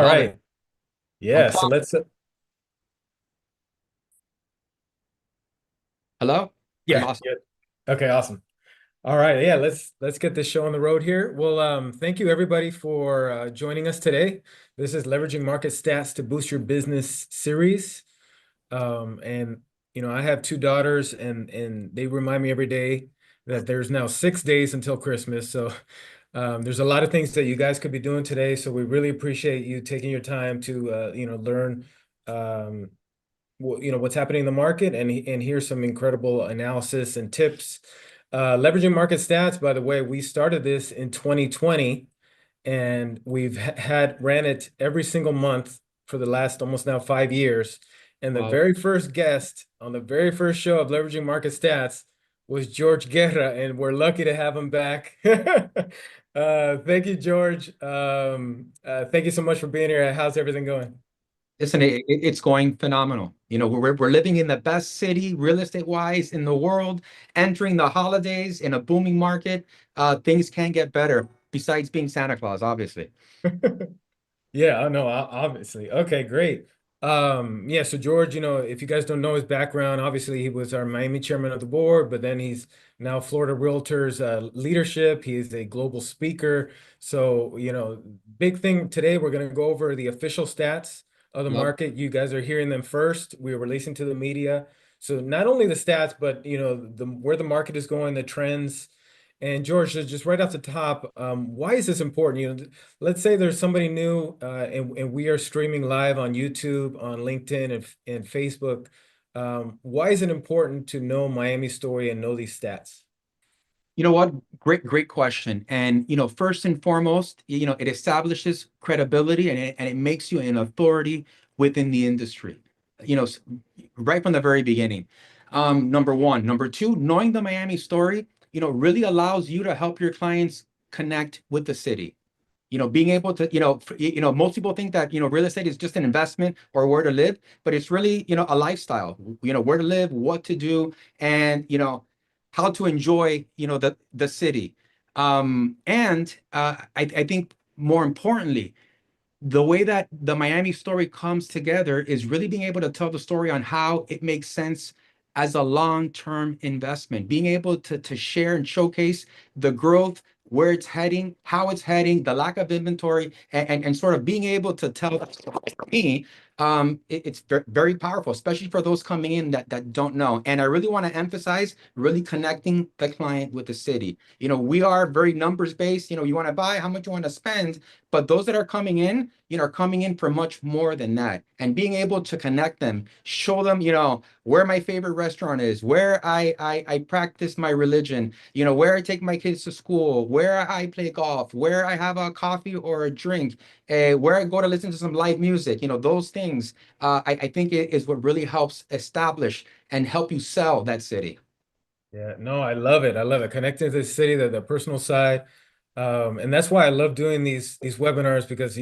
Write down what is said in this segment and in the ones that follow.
All Love it. right. I'm Yeah. So pumped. let's, Hello? I yeah. lost. Yeah. Okay. Awesome. All right. Yeah. Let's get this show on the road here. Well, thank you everybody for joining us today. This is Leveraging Market Stats to Boost Your Business series. And I have two daughters, and they remind me every day that there's now 6 days until Christmas. So there's a lot of things that you guys could be doing today. So we really appreciate you taking your time to learn. Um, what's happening in the market and here's some incredible analysis and tips. Leveraging market stats, by the way, we started this in 2020 and we've had ran it every single month for the last almost now 5 years. And the Wow. very first guest on the very first show of Leveraging Market Stats was George Guerra, and we're lucky to have him back. Thank you, George. Thank you so much for being here. How's everything going? Listen, it's going phenomenal. We're living in the best city real estate wise in the world, entering the holidays in a booming market. Things can get better besides being Santa Claus, obviously. Yeah, I know, obviously. Okay, great. Yeah, so George, if you guys don't know his background, obviously he was our Miami chairman of the board, but then he's now Florida Realtors leadership. He is a global speaker. So, big thing today, we're going to go over the official stats of the Love. market. You guys are hearing them first. We're releasing to the media. So not only the stats, but the where the market is going, the trends. And George, just right off the top, why is this important? Let's say there's somebody new, and we are streaming live on YouTube, on LinkedIn, and Facebook. Why is it important to know Miami story and know these stats? You know what? Great question. And first and foremost, it establishes credibility and it makes you an authority within the industry. You know, s- right from the very beginning. Number one. Number two, knowing the Miami story, really allows you to help your clients connect with the city. Being able to, most people think that, real estate is just an investment or where to live, but it's really, a lifestyle, where to live, what to do, and, how to enjoy, the city. I think more importantly, the way that the Miami story comes together is really being able to tell the story on how it makes sense as a long-term investment, being able to share and showcase the growth, where it's heading, how it's heading, the lack of inventory, and sort of being able to tell that story. For me, it's very powerful, especially for those coming in that don't know. And I really want to emphasize really connecting the client with the city. We are very numbers based. You want to buy, how much you want to spend, but those that are coming in, are coming in for much more than that. And being able to connect them, show them, where my favorite restaurant is, where I practice my religion, where I take my kids to school, where I play golf, where I have a coffee or a drink, where I go to listen to some live music, those things, I think it is what really helps establish and help you sell that city. Yeah, no, I love it. I love it. Connecting to the city, the personal side. And that's why I love doing these webinars because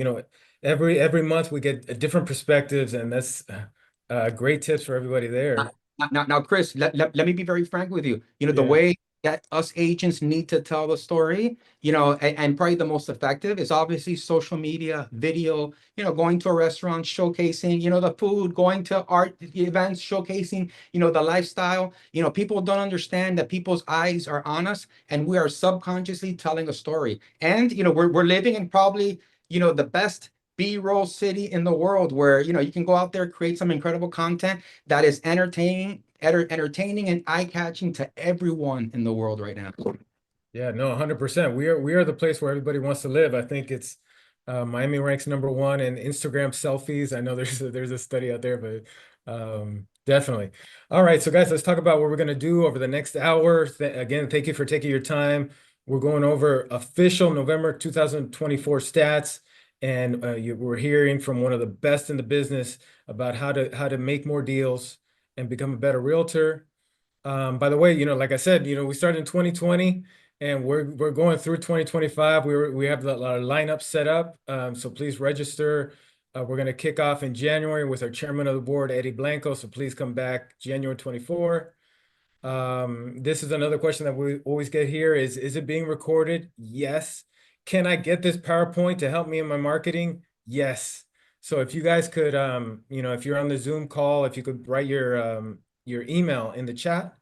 every month we get different perspectives, and that's great tips for everybody Now, there. now, Chris, let me be very frank with you. The Yeah. way that us agents need to tell the story, and probably the most effective is obviously social media, video, going to a restaurant, showcasing, the food, going to art events, showcasing, the lifestyle. People don't understand that people's eyes are on us and we are subconsciously telling a story. And, we're living in probably, the best B-roll city in the world where, you can go out there, create some incredible content that is entertaining and eye-catching to everyone in the world right now. Yeah, no, 100%. We are the place where everybody wants to live. I think it's Miami ranks number one in Instagram selfies. I know there's a study out there, but definitely. All right, so guys, let's talk about what we're gonna do over the next hour. Again, thank you for taking your time. We're going over official November 2024 stats, and we're hearing from one of the best in the business about how to make more deals and become a better realtor. By the way, like I said, we started in 2020 and we're going through 2025. We have our lineup set up. So please register. We're going to kick off in January with our chairman of the board, Eddie Blanco. So please come back January 24. This is another question that we always get here is it being recorded? Yes. Can I get this PowerPoint to help me in my marketing? Yes. So if you guys could, if you're on the Zoom call, if you could write your email in the chat,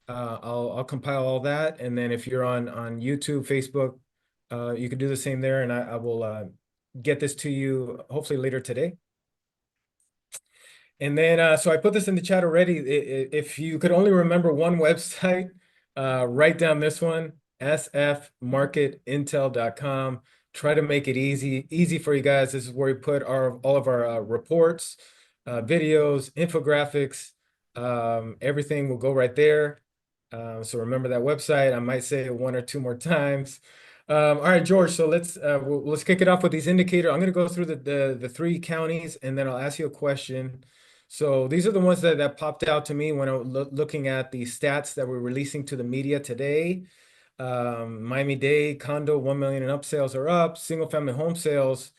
I'll compile all that. And then if you're on YouTube, Facebook, you could do the same there, and I will get this to you hopefully later today. And then, so I put this in the chat already. If you could only remember one website, write down this one, sfmarketintel.com. Try to make it easy for you guys. This is where we put all of our reports, videos, infographics, everything will go right there. So remember that website. I might say it one or two more times. All right, George. So let's kick it off with these indicators. I'm going to go through the three counties, and then I'll ask you a question. So these are the ones that popped out to me when I was looking at the stats that we're releasing to the media today. Miami-Dade condo 1 million and up sales are up. Single family home sales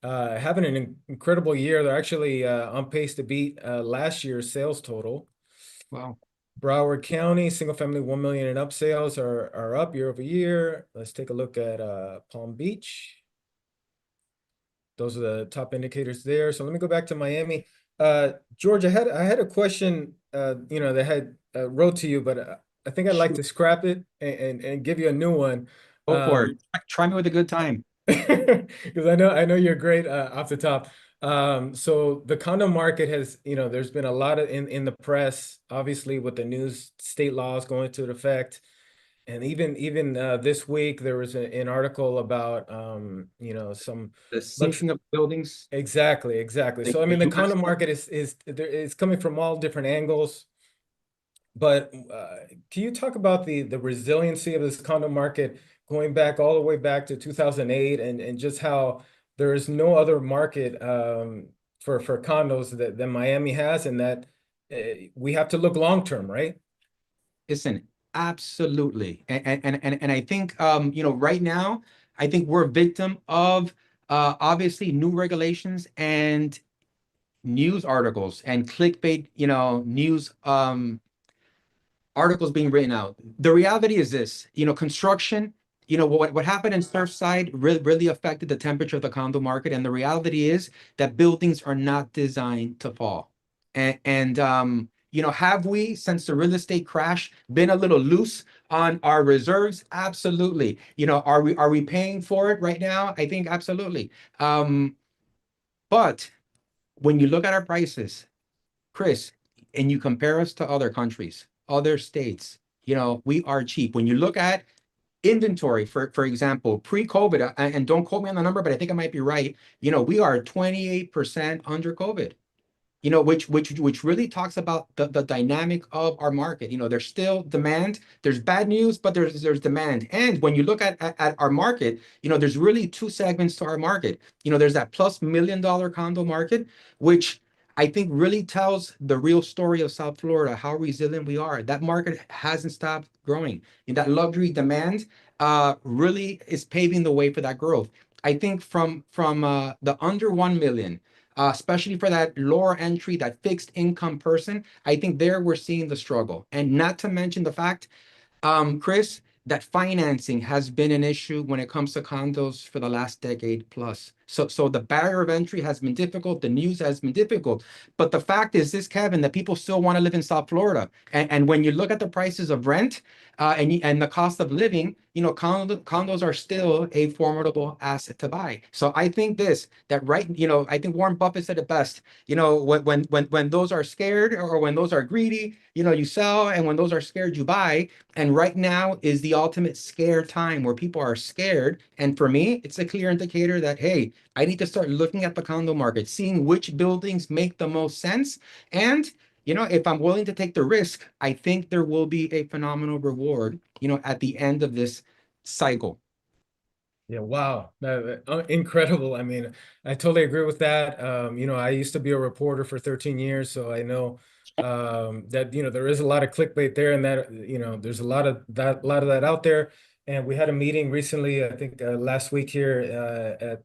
having an incredible year. They're actually on pace to beat last year's sales total. Wow. Broward County single family 1 million and up sales are up year over year. Let's take a look at Palm Beach. Those are the top indicators there. So let me go back to Miami. George, I had a question, that I had wrote to you, but I think I'd like Shoot, to scrap it and give you a new one. go for it. Try me with a good time. Because I know you're great off the top. So the condo market has, there's been a lot of in the press, obviously with the new state laws going into effect. And even this week, there was an article about, some The lux sinking of buildings, exactly. So I the mean, the U.S. condo market is coming from all different angles. But can you talk about the resiliency of this condo market going back all the way back to 2008 and just how there is no other market for condos than Miami has, and that we have to look long term, right? Listen, absolutely. And I think right now, I think we're a victim of obviously new regulations and news articles and clickbait, news articles being written out. The reality is this, construction, what happened in Surfside really affected the temperature of the condo market. And the reality is that buildings are not designed to fall. And have we, since the real estate crash, been a little loose on our reserves? Absolutely. Are we paying for it right now? I think absolutely. But when you look at our prices, Chris, and you compare us to other countries, other states, we are cheap. When you look at inventory, for example, pre-COVID, and don't quote me on the number, but I think I might be right, we are 28% under COVID. Which really talks about the dynamic of our market. There's still demand. There's bad news, but there's demand. And when you look at our market, there's really two segments to our market. There's that plus $1 million condo market, which I think really tells the real story of South Florida, how resilient we are. That market hasn't stopped growing. And that luxury demand really is paving the way for that growth. I think from the under 1 million, especially for that lower entry, that fixed income person, I think there we're seeing the struggle. And not to mention the fact, Chris, that financing has been an issue when it comes to condos for the last decade plus. So the barrier of entry has been difficult. The news has been difficult. But the fact is this, Kevin, that people still want to live in South Florida. And when you look at the prices of rent and the cost of living, condos are still a formidable asset to buy. So I think I think Warren Buffett said it best. When those are scared or when those are greedy, you sell, and when those are scared, you buy. And right now is the ultimate scare time where people are scared. And for me, it's a clear indicator that, hey, I need to start looking at the condo market, seeing which buildings make the most sense. And, if I'm willing to take the risk, I think there will be a phenomenal reward, at the end of this cycle. Yeah, wow. Incredible. I mean, I totally agree with that. I used to be a reporter for 13 years, so I know that, there is a lot of clickbait there, and that, there's a lot of that out there. And we had a meeting recently, I think last week here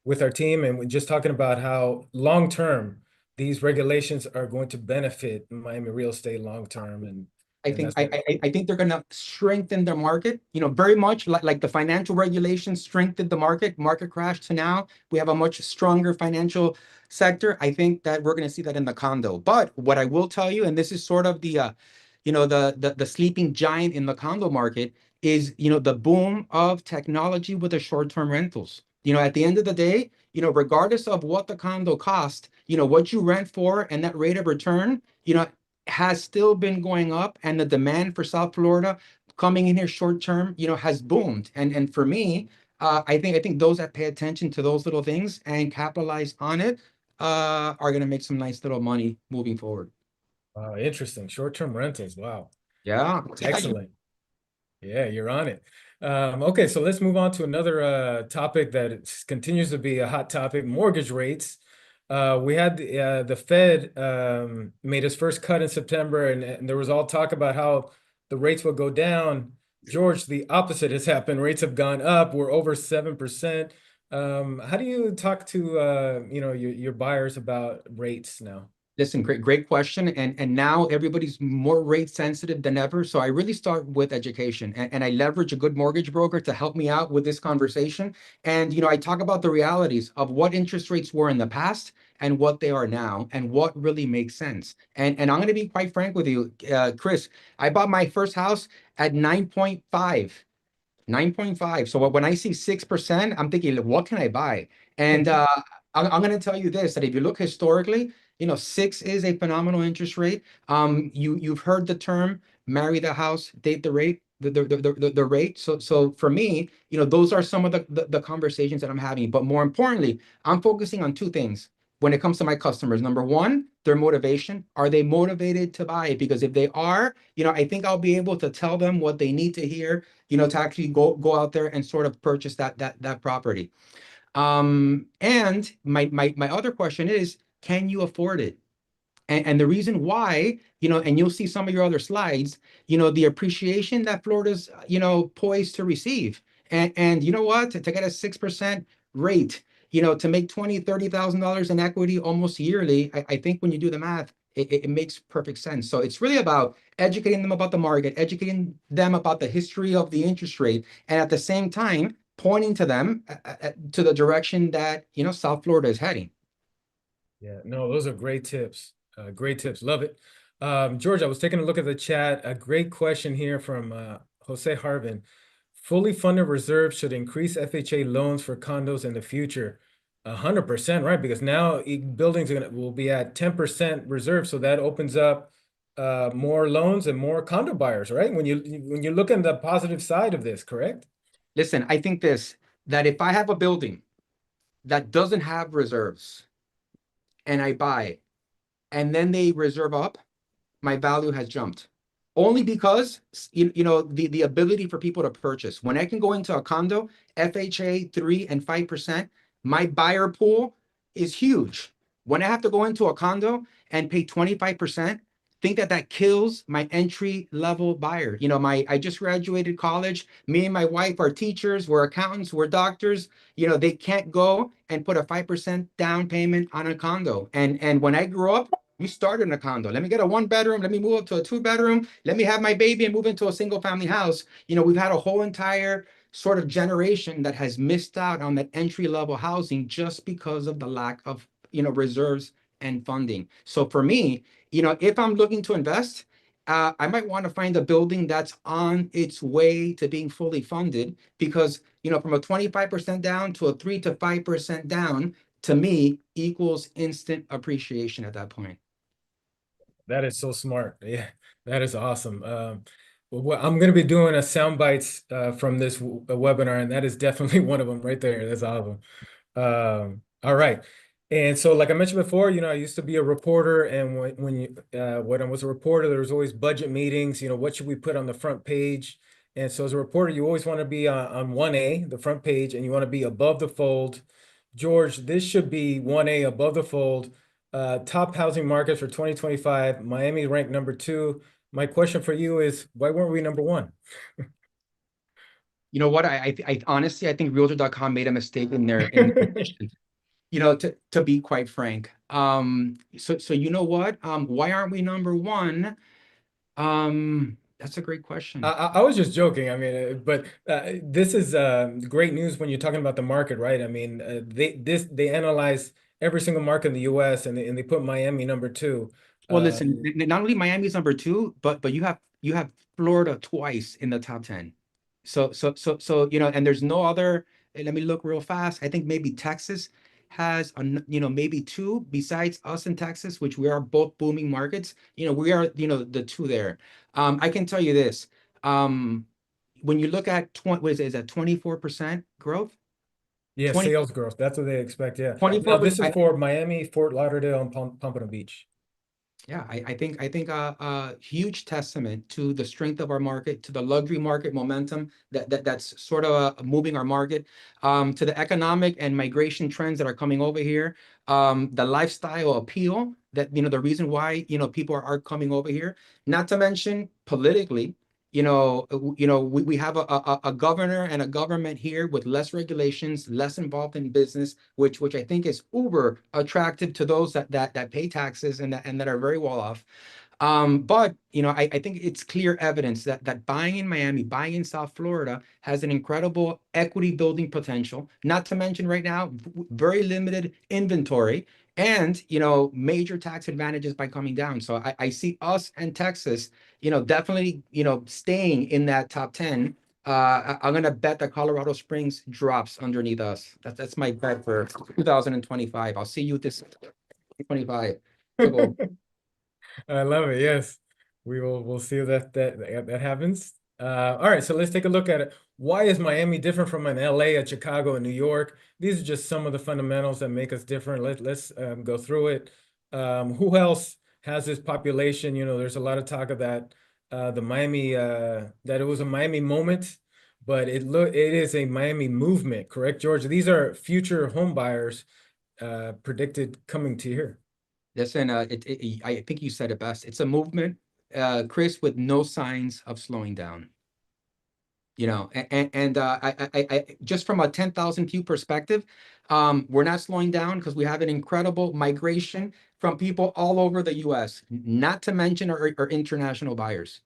with our team, and we're just talking about how long term these regulations are going to benefit Miami real estate long term. And I And think that's what. I think they're going to strengthen their market, very much like the financial regulations strengthened the market crash to now we have a much stronger financial sector. I think that we're going to see that in the condo. But what I will tell you, and this is sort of the sleeping giant in the condo market, is the boom of technology with the short-term rentals. At the end of the day, regardless of what the condo cost, what you rent for and that rate of return, has still been going up, and the demand for South Florida coming in here short term, has boomed. And for me, I think those that pay attention to those little things and capitalize on it are going to make some nice little money moving forward. Interesting. Short-term rentals. Wow. Yeah. Excellent. Yeah, you're on it. Okay, so let's move on to another topic that continues to be a hot topic, mortgage rates. We had the Fed made its first cut in September, and there was all talk about how the rates would go down. George, the opposite has happened. Rates have gone up. We're over 7%. How do you talk to your buyers about rates now? Listen, great question. And now everybody's more rate sensitive than ever. So I really start with education, and I leverage a good mortgage broker to help me out with this conversation. And I talk about the realities of what interest rates were in the past and what they are now and what really makes sense. And I'm going to be quite frank with you, Chris. I bought my first house at 9.5. 9.5. So when I see 6%, I'm thinking, what can I buy? And I'm going to tell you this, that if you look historically, six is a phenomenal interest rate. You've heard the term marry the house, date the rate, the rate. So for me, those are some of the conversations that I'm having. But more importantly, I'm focusing on two things when it comes to my customers. Number one, their motivation. Are they motivated to buy it? Because if they are, I think I'll be able to tell them what they need to hear, to actually go out there and sort of purchase that property. And my other question is, can you afford it? And the reason why, and you'll see some of your other slides, the appreciation that Florida's, poised to receive. And you know what? To get a 6% rate, to make $20,000, $30,000 in equity almost yearly, I think when you do the math, it makes perfect sense. So it's really about educating them about the market, educating them about the history of the interest rate, and at the same time, pointing to them to the direction that, South Florida is heading. Yeah, no, those are great tips. Great tips. Love it. George, I was taking a look at the chat. A great question here from Jose Harvin. Fully funded reserves should increase FHA loans for condos in the future. 100%, right? Because now buildings will be at 10% reserve, so that opens up more loans and more condo buyers, right? When you look at the positive side of this, correct? Listen, I think that if I have a building that doesn't have reserves and I buy it, and then they reserve up, my value has jumped. Only because the ability for people to purchase. When I can go into a condo, FHA 3 and 5%, my buyer pool is huge. When I have to go into a condo and pay 25%, think that kills my entry level buyer. I just graduated college. Me and my wife are teachers, we're accountants, we're doctors. They can't go and put a 5% down payment on a condo. And when I grew up, we started in a condo. Let me get a 1 bedroom. Let me move up to a 2 bedroom. Let me have my baby and move into a single family house. We've had a whole entire sort of generation that has missed out on that entry level housing just because of the lack of, reserves and funding. So for me, if I'm looking to invest, I might want to find a building that's on its way to being fully funded because, from a 25% down to a 3 to 5% down, to me equals instant appreciation at that point. That is so smart. Yeah, that is awesome. I'm going to be doing a sound bites from this webinar, and that is definitely one of them right there. That's awesome. All right. And so, like I mentioned before, I used to be a reporter, and when I was a reporter, there was always budget meetings. What should we put on the front page? And so, as a reporter, you always want to be on 1A, the front page, and you want to be above the fold. George, this should be 1A above the fold. Top housing markets for 2025. Miami ranked number 2. My question for you is, why weren't we number 1? You know what? I honestly, I think Realtor.com made a mistake in their mission, to be quite frank. So you know what? Why aren't we number one? That's a great I, question. I I was just joking. I mean, but this is great news when you're talking about the market, right? I mean, they analyze every single market in the U.S. and they put Miami number two. Well, listen, Um, not only Miami's number two, but you have Florida twice in the top 10. So and there's no other. Let me look real fast. I think maybe Texas has maybe two besides us in Texas, which we are both booming markets. We are the two there. I can tell you this. Um, when you look at 20, what is that 24% growth? yeah, 20, sales growth. That's what they expect. Yeah. Now this 24%. is for Miami, Fort Lauderdale, and Pompano Beach. Yeah, I think huge testament to the strength of our market, to the luxury market momentum that's sort of moving our market, to the economic and migration trends that are coming over here, the lifestyle appeal that the reason why people are coming over here. Not to mention politically, we have a governor and a government here with less regulations, less involved in business, which I think is uber attractive to those that pay taxes and that are very well off. But I think it's clear evidence that buying in Miami, buying in South Florida has an incredible equity building potential. Not to mention right now, very limited inventory and major tax advantages by coming down. So I see us and Texas, definitely staying in that top 10. I'm gonna bet that Colorado Springs drops underneath us. That's my bet for 2025. I'll see you this 2025. So go. I love it. Yes, we'll see that happens. All right, so let's take a look at it. Why is Miami different from an LA, a Chicago, and New York? These are just some of the fundamentals that make us different. Let's go through it. Who else has this population? There's a lot of talk of that the Miami that it was a Miami moment, but it is a Miami movement, correct, George? These are future home buyers predicted coming to here. Listen, I think you said it best. It's a movement, Chris, with no signs of slowing down. I just from a 10,000 view perspective, we're not slowing down because we have an incredible migration from people all over the US, not to mention our international buyers.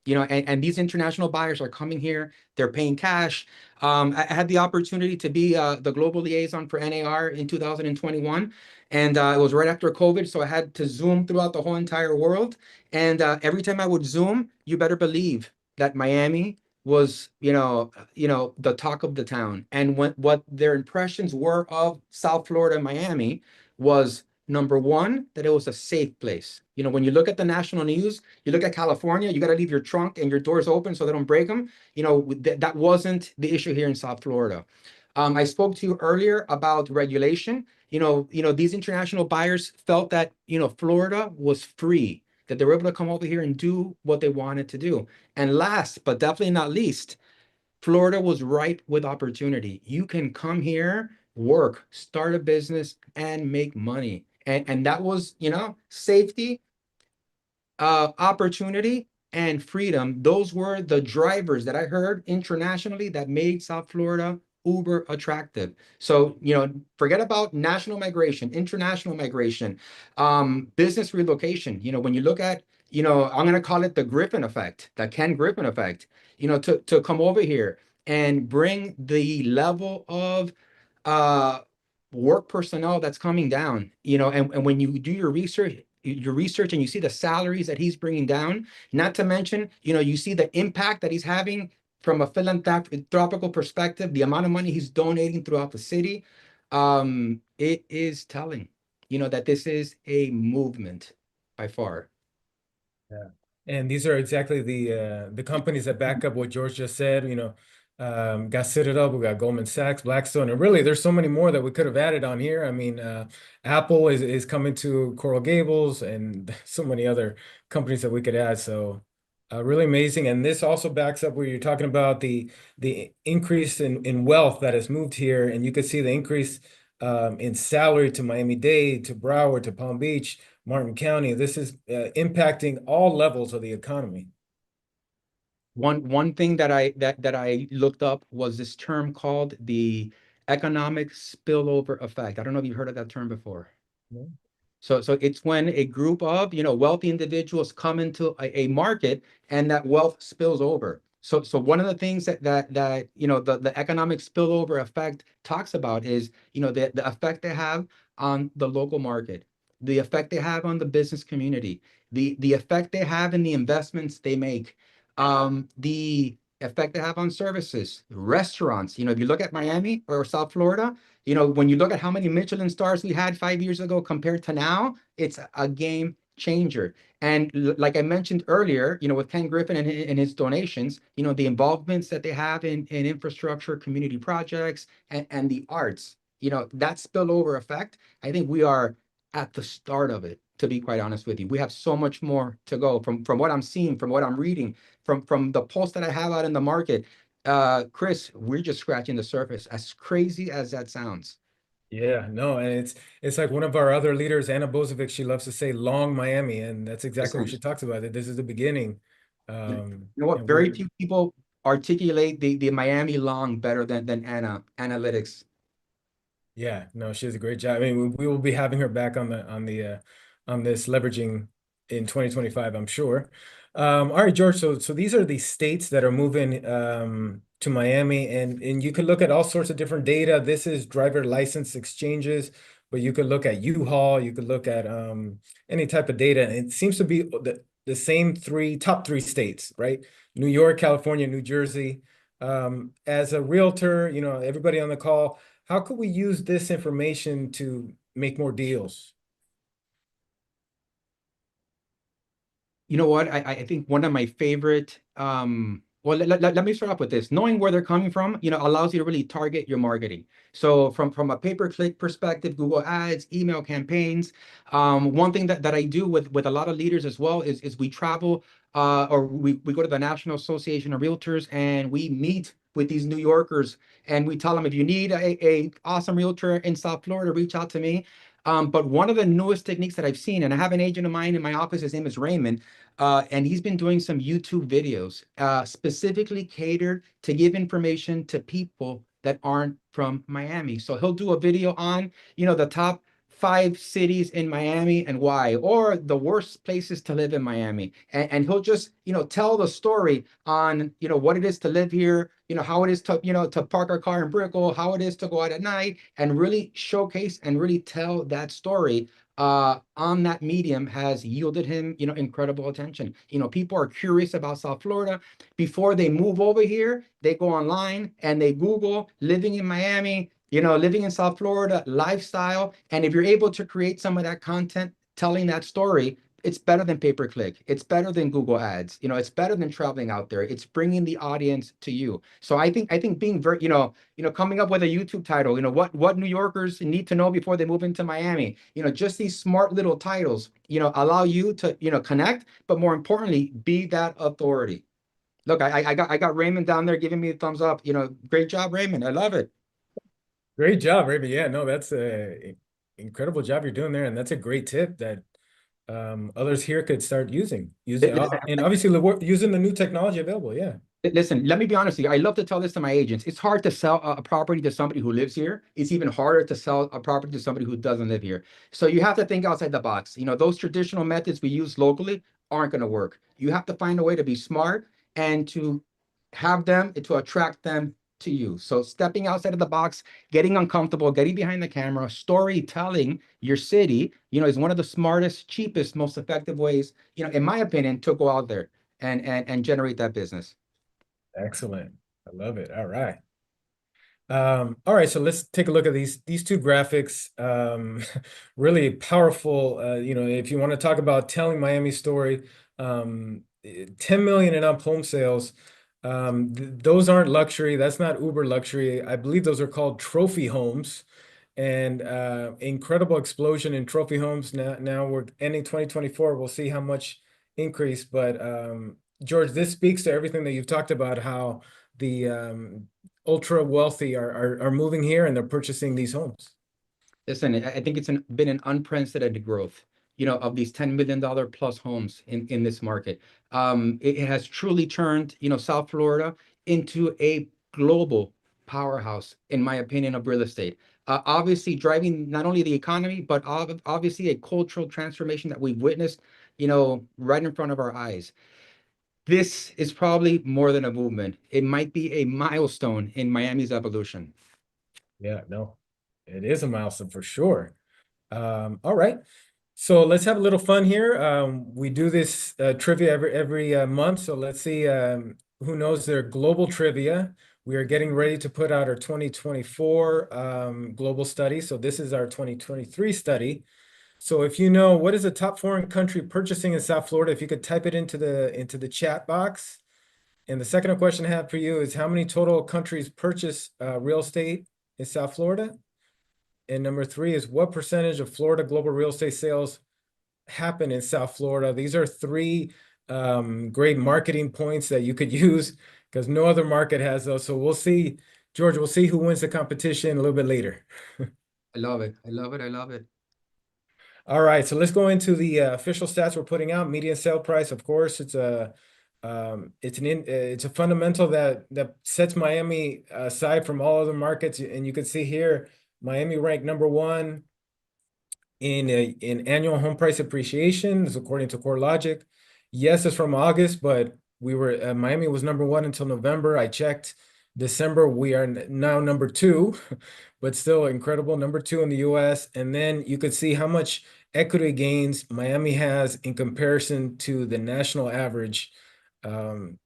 And these international buyers are coming here, they're paying cash. I had the opportunity to be the global liaison for NAR in 2021, and it was right after COVID, so I had to Zoom throughout the whole entire world. And every time I would Zoom, you better believe that Miami was, the talk of the town. And what their impressions were of South Florida and Miami was number one, that it was a safe place. When you look at the national news, you look at California, you got to leave your trunk and your doors open so they don't break them. That wasn't the issue here in South Florida. I spoke to you earlier about regulation. These international buyers felt that, Florida was free, that they were able to come over here and do what they wanted to do. And last, but definitely not least, Florida was ripe with opportunity. You can come here, work, start a business, and make money. And that was, safety, opportunity, and freedom. Those were the drivers that I heard internationally that made South Florida uber attractive. So, forget about national migration, international migration, business relocation. When you look at, I'm going to call it the Griffin effect, the Ken Griffin effect, to come over here and bring the level of uh work personnel that's coming down, and when you do your research and you see the salaries that he's bringing down, not to mention, you see the impact that he's having from a philanthropical perspective, the amount of money he's donating throughout the city, it is telling, that this is a movement by far. Yeah. And these are exactly the companies that back up what George just said. Got Citadel, we got Goldman Sachs, Blackstone, and really there's so many more that we could have added on here. I mean, Apple is coming to Coral Gables, and so many other companies that we could add. So really amazing. And this also backs up where you're talking about the increase in wealth that has moved here, and you could see the increase in salary to Miami-Dade, to Broward, to Palm Beach, Martin County. This is impacting all levels of the economy. One thing that I looked up was this term called the economic spillover effect. I don't know if you've heard of that term before. So it's when a group of, wealthy individuals come into a market and that wealth spills over. So one of the things that the economic spillover effect talks about is, the effect they have on the local market, the effect they have on the business community, the effect they have in the investments they make, the effect they have on services, restaurants. If you look at Miami or South Florida, when you look at how many Michelin stars we had 5 years ago compared to now, it's a game changer. And like I mentioned earlier, with Ken Griffin and his donations, the involvements that they have in infrastructure, community projects, and the arts, that spillover effect, I think we are at the start of it, to be quite honest with you. We have so much more to go from what I'm seeing, from what I'm reading, from the pulse that I have out in the market. Chris, we're just scratching the surface, as crazy as that sounds. Yeah, no, and it's like one of our other leaders, Anna Bozovic, she loves to say long Miami, and that's exactly what Listen, she talks about, that this is the beginning. you know what? And Very we're few people articulate the Miami long better than Anna analytics. Yeah, no, she does a great job. I mean, we will be having her back on this leveraging in 2025, I'm sure. All right, George. So these are the states that are moving to Miami, and you could look at all sorts of different data. This is driver license exchanges, but you could look at U-Haul, you could look at any type of data. And it seems to be the same top three states, right? New York, California, New Jersey. As a realtor, everybody on the call, how could we use this information to make more deals? You know what? I think one of my favorite, well, let me start off with this. Knowing where they're coming from, allows you to really target your marketing. So from a pay-per-click perspective, Google Ads, email campaigns. One thing that I do with a lot of leaders as well is we travel, or we go to the National Association of Realtors and we meet with these New Yorkers and we tell them, if you need a awesome realtor in South Florida, reach out to me. But one of the newest techniques that I've seen, and I have an agent of mine in my office, his name is Raymond, and he's been doing some YouTube videos specifically catered to give information to people that aren't from Miami. So he'll do a video on, the top 5 cities in Miami and why, or the worst places to live in Miami. And he'll just, tell the story on, what it is to live here, how it is to, to park our car in Brickell, how it is to go out at night, and really showcase and really tell that story on that medium has yielded him, incredible attention. People are curious about South Florida. Before they move over here, they go online and they Google living in Miami, living in South Florida, lifestyle. And if you're able to create some of that content telling that story, it's better than pay-per-click. It's better than Google Ads. It's better than traveling out there. It's bringing the audience to you. So I think being very, coming up with a YouTube title, what New Yorkers need to know before they move into Miami. Just these smart little titles, allow you to, connect, but more importantly, be that authority. Look, I got Raymond down there giving me a thumbs up. Great job, Raymond. I love it. Great job, Raven. Yeah, no, that's a incredible job you're doing there, and that's a great tip that others here could start using, and obviously using the new technology available. Yeah, Listen, let me be honest with you. I love to tell this to my agents. It's hard to sell a property to somebody who lives here. It's even harder to sell a property to somebody who doesn't live here. So you have to think outside the box. Those traditional methods we use locally aren't going to work. You have to find a way to be smart and to have them, to attract them to you. So stepping outside of the box, getting uncomfortable, getting behind the camera, storytelling your city, is one of the smartest, cheapest, most effective ways, in my opinion, to go out there and generate that business. excellent. I love it. All right. All right, so let's take a look at these two graphics. Really powerful. If you want to talk about telling Miami's story, 10 million and up home sales. Those aren't luxury. That's not Uber luxury. I believe those are called trophy homes. And incredible explosion in trophy homes. Now we're ending 2024. We'll see how much increase. But George, this speaks to everything that you've talked about, how the ultra wealthy are moving here and they're purchasing these homes. Listen, I think it's been an unprecedented growth, of these $10 million plus homes in this market. It has truly turned, South Florida into a global powerhouse, in my opinion, of real estate. obviously driving not only the economy, but obviously a cultural transformation that we've witnessed, right in front of our eyes. This is probably more than a movement. It might be a milestone in Miami's evolution. Yeah, no, it is a milestone for sure. All right. So let's have a little fun here. We do this trivia every month. So let's see who knows their global trivia. We are getting ready to put out our 2024 global study. So this is our 2023 study. So if you know what is the top foreign country purchasing in South Florida, if you could type it into the chat box. And the second question I have for you is how many total countries purchase real estate in South Florida? And number three is what percentage of Florida global real estate sales happen in South Florida? These are three great marketing points that you could use because no other market has those. So we'll see, George, we'll see who wins the competition a little bit later. I love it. I love it. I love it. All right, so let's go into the official stats we're putting out. Median sale price, of course, it's a fundamental that sets Miami aside from all other markets. And you can see here, Miami ranked number one in annual home price appreciation, this is according to CoreLogic. Yes, it's from August, but we were Miami was number one until November. I checked December. We are now number two, but still incredible. Number two in the US. And then you could see how much equity gains Miami has in comparison to the national average. Um,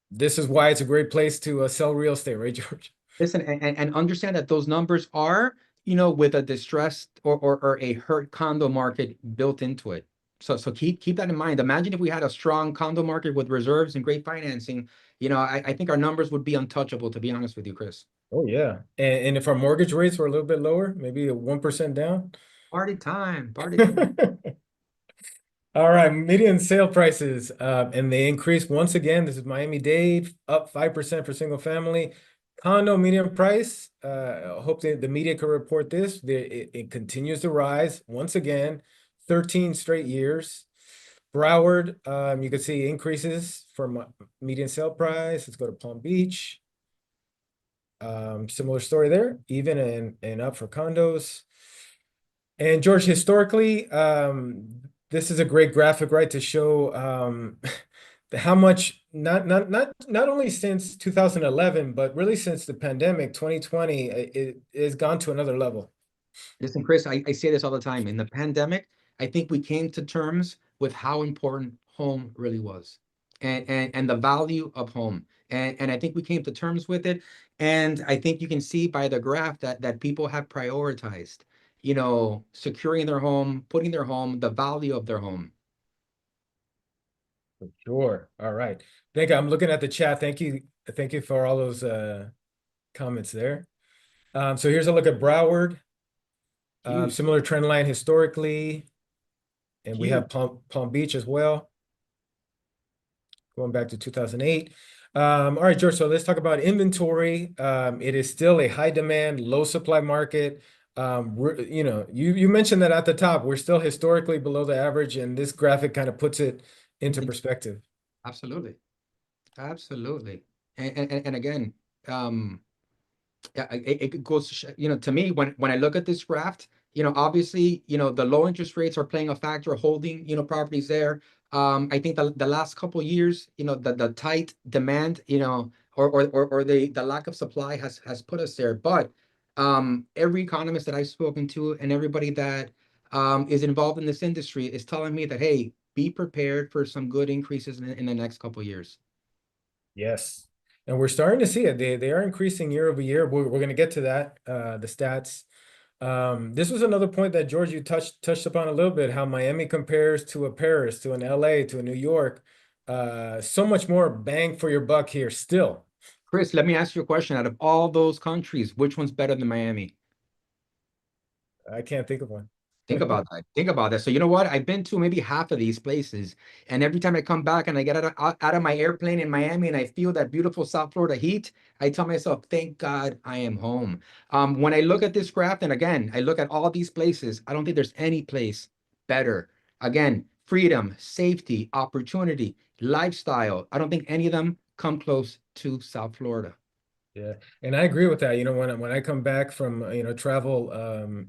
this is why it's a great place to sell real estate, right, George? Listen, and understand that those numbers are, with a distressed or a hurt condo market built into it. So keep that in mind. Imagine if we had a strong condo market with reserves and great financing, I think our numbers would be untouchable, to be honest with you, Chris. Oh yeah. And if our mortgage rates were a little bit lower, maybe a 1% down. Party time, party time. All right, median sale prices, and they increased once again. This is Miami-Dade, up 5% for single family. Condo median price, hope the media could report this. It continues to rise once again, 13 straight years. Broward, you can see increases for median sale price. Let's go to Palm Beach. Similar story there, even and up for condos. And George, historically, this is a great graphic, right, to show how much not only since 2011, but really since the pandemic, 2020, it has gone to another level. Listen, Chris, I say this all the time. In the pandemic, I think we came to terms with how important home really was and the value of home. And I think we came to terms with it. And I think you can see by the graph that people have prioritized, securing their home, putting their home, the value of their home. For sure. All right. I'm looking at the chat. Thank you. Thank you for all those comments there. So here's a look at Broward. Huge, Similar trend line historically. And we huge. have Palm Beach as well, going back to 2008. All right, George, so let's talk about inventory. It is still a high demand, low supply market. You mentioned that at the top, we're still historically below the average, and this graphic kind of puts it into perspective. Absolutely. Absolutely. And again, um, yeah, it goes to to me, when I look at this graph, obviously, the low interest rates are playing a factor, holding, properties there. I think the last couple of years, the tight demand, or the lack of supply has put us there. But every economist that I've spoken to and everybody that is involved in this industry is telling me that, hey, be prepared for some good increases in the next couple of years. Yes. And we're starting to see it. They are increasing year over year. We're going to get to that, the stats. This was another point that George, you touched upon a little bit, how Miami compares to a Paris, to an LA, to a New York. So much more bang for your buck here still. Chris, let me ask you a question. Out of all those countries, which one's better than Miami? I can't think of one. Think about that. Think about that. So you know what? I've been to maybe half of these places, and every time I come back and I get out of my airplane in Miami and I feel that beautiful South Florida heat, I tell myself, "Thank God I am home." When I look at this graph, and again, I look at all these places, I don't think there's any place better. Again, freedom, safety, opportunity, lifestyle. I don't think any of them come close to South Florida. Yeah, and I agree with that. You know, when I come back from travel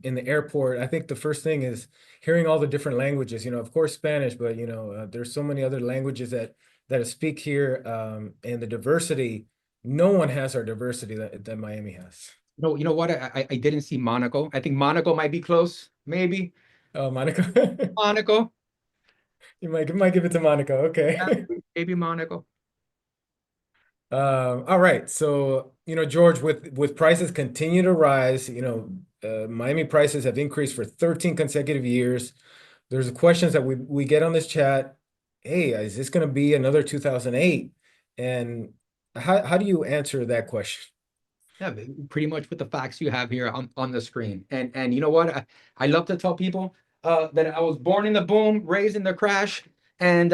in the airport, I think the first thing is hearing all the different languages. You know, of course Spanish, but there's so many other languages that I speak here, and the diversity. No one has our diversity that Miami has. No, you know what? I didn't see Monaco. I think Monaco might be close, maybe. Oh, Monaco. Monaco. You might give it to Monaco. Yeah, Okay. maybe Monaco. All right. So, George, with prices continue to rise, Miami prices have increased for 13 consecutive years. There's questions that we get on this chat. Hey, is this going to be another 2008? And how do you answer that question? Yeah, pretty much with the facts you have here on the screen. And you know what? I love to tell people that I was born in the boom, raised in the crash, and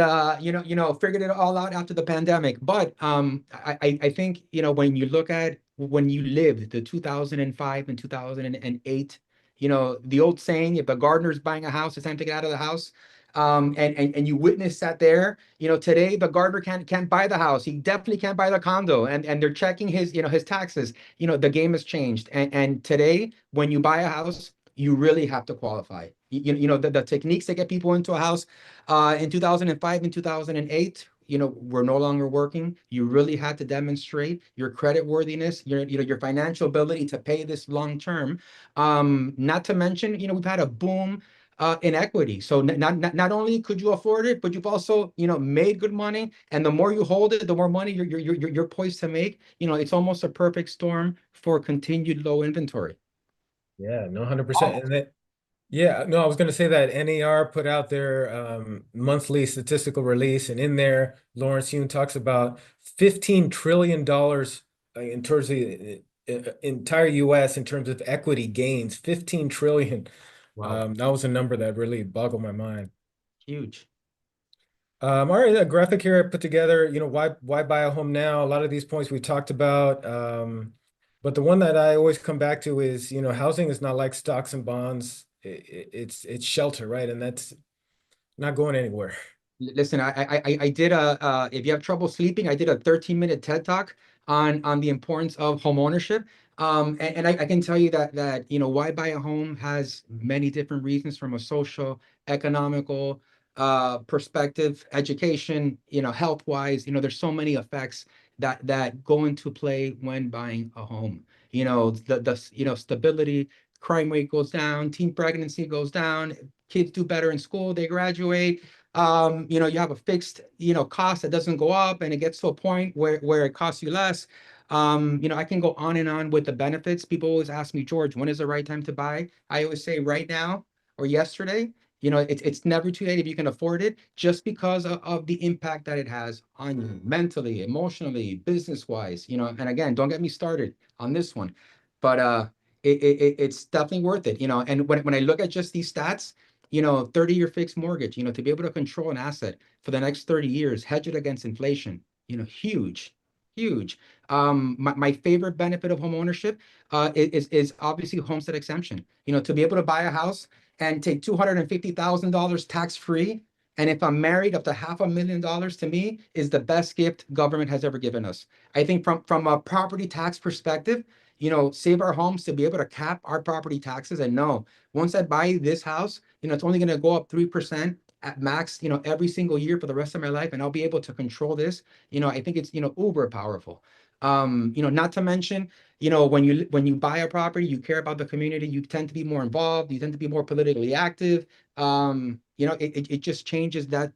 figured it all out after the pandemic. But I think, when you look at when you lived the 2005 and 2008, the old saying, if a gardener's buying a house, it's time to get out of the house. And you witness that there. Today the gardener can't buy the house. He definitely can't buy the condo, and they're checking his taxes. The game has changed. And today, when you buy a house, you really have to qualify. The techniques that get people into a house in 2005 and 2008, were no longer working. You really had to demonstrate your credit worthiness, your financial ability to pay this long term. Not to mention, we've had a boom in equity. So not only could you afford it, but you've also, made good money. And the more you hold it, the more money you're poised to make. It's almost a perfect storm for continued low inventory. Yeah, no, 100%. And yeah, no, I was going to say that NAR put out their monthly statistical release, and in there, Lawrence Yun talks about $15 trillion in terms of the entire U.S. in terms of equity gains. 15 trillion. Wow, That was a number that really boggled my mind. huge. All right, a graphic here I put together. Why buy a home now? A lot of these points we talked about. But the one that I always come back to is, housing is not like stocks and bonds. It's shelter, right? And that's not going anywhere. Listen, I did if you have trouble sleeping, I did a 13-minute TED Talk on the importance of home ownership. And I can tell you that why buy a home has many different reasons, from a social, economical perspective, education, health wise. There's so many effects that go into play when buying a home. The stability, crime rate goes down, teen pregnancy goes down, kids do better in school, they graduate. You have a fixed, cost that doesn't go up, and it gets to a point where it costs you less. I can go on and on with the benefits. People always ask me, George, when is the right time to buy? I always say right now or yesterday. It's never too late if you can afford it, just because of the impact that it has on you mentally, emotionally, business wise. And again, don't get me started on this one, but it's definitely worth it. And when I look at just these stats, 30-year fixed mortgage, to be able to control an asset for the next 30 years, hedge it against inflation, huge, huge. My favorite benefit of home ownership is obviously homestead exemption. To be able to buy a house and take $250,000 tax free. And if I'm married, up to $500,000 to me is the best gift government has ever given us. I think from a property tax perspective, save our homes to be able to cap our property taxes and know, once I buy this house, it's only going to go up 3% at max, every single year for the rest of my life, and I'll be able to control this. I think it's, uber powerful. Not to mention, when you buy a property, you care about the community, you tend to be more involved, you tend to be more politically active. It just changes that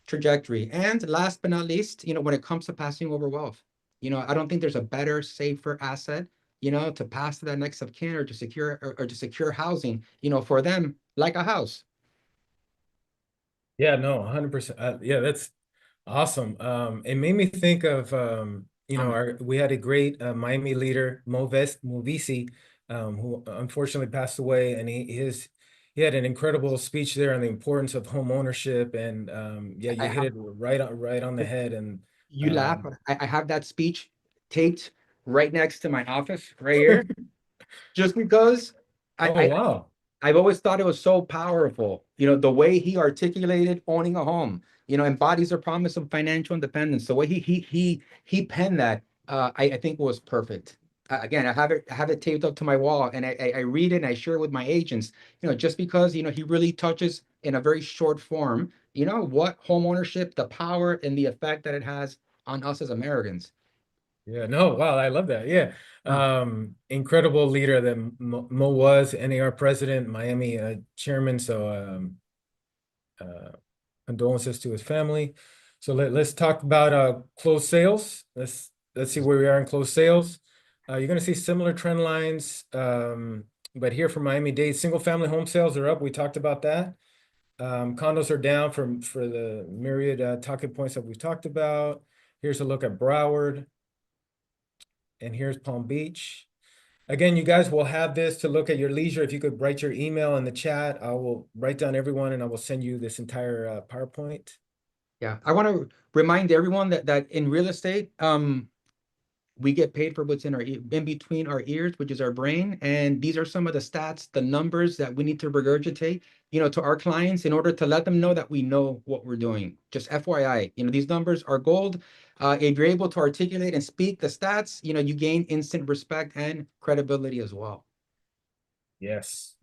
trajectory. And last but not least, when it comes to passing over wealth, I don't think there's a better, safer asset, to pass to that next of kin, or to secure housing, for them, like a house. Yeah, no, 100%. Yeah, that's awesome. It made me think of we had a great Miami leader, Movisi, who unfortunately passed away, and he had an incredible speech there on the importance of home ownership, and yeah, I you hit have it right on the head, and You laugh, um, but I have that speech taped right next to my office, right here, just because I, oh I wow. I've always thought it was so powerful. The way he articulated owning a home, embodies a promise of financial independence. The way he penned that, I think was perfect. Again, I have it taped up to my wall, and I read it and I share it with my agents. Just because he really touches in a very short form. What home ownership, the power and the effect that it has on us as Americans. Yeah, no, wow, I love that. Yeah. Huh. Incredible leader that Mo was, NAR president, Miami chairman. So uh, condolences to his family. So let's talk about closed sales. Let's see where we are in closed sales. You're going to see similar trend lines, but here for Miami-Dade, single family home sales are up. We talked about that. Condos are down for the myriad talking points that we've talked about. Here's a look at Broward, and here's Palm Beach. Again, you guys will have this to look at your leisure. If you could write your email in the chat, I will write down everyone and I will send you this entire PowerPoint. Yeah, I want to remind everyone that in real estate, we get paid for what's in between our ears, which is our brain. And these are some of the stats, the numbers that we need to regurgitate, to our clients in order to let them know that we know what we're doing. Just FYI, these numbers are gold. If you're able to articulate and speak the stats, you gain instant respect and credibility as well. Yes.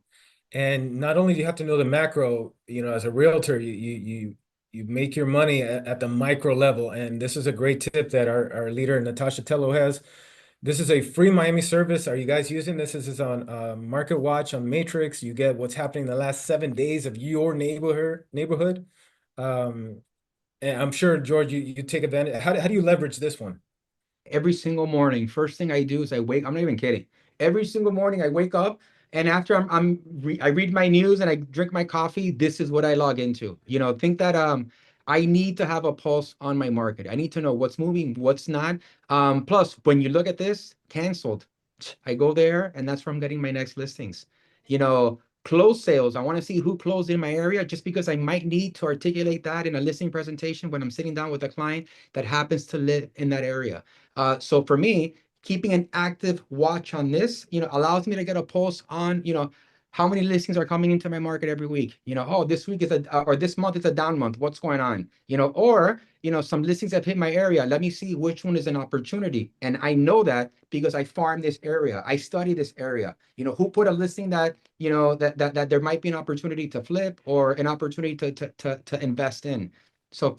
And not only do you have to know the macro, as a realtor, you make your money at the micro level. And this is a great tip that our leader, Natasha Tello, has. This is a free Miami service. Are you guys using this? This is on Market Watch on Matrix. You get what's happening in the last 7 days of your neighborhood. Um, and I'm sure, George, you take advantage. How do you leverage this one? Every single morning, first thing I do is I'm not even kidding. Every single morning I wake up, and after I read my news and I drink my coffee, this is what I log into. Think that I need to have a pulse on my market. I need to know what's moving, what's not. Plus, when you look at this, canceled. I go there and that's where I'm getting my next listings. Close sales. I want to see who closed in my area just because I might need to articulate that in a listing presentation when I'm sitting down with a client that happens to live in that area. So for me, keeping an active watch on this, allows me to get a pulse on, how many listings are coming into my market every week. Oh, this week is or this month is a down month. What's going on? Or, some listings have hit my area. Let me see which one is an opportunity. And I know that because I farm this area. I study this area. Who put a listing that, that there might be an opportunity to flip or an opportunity to invest in. So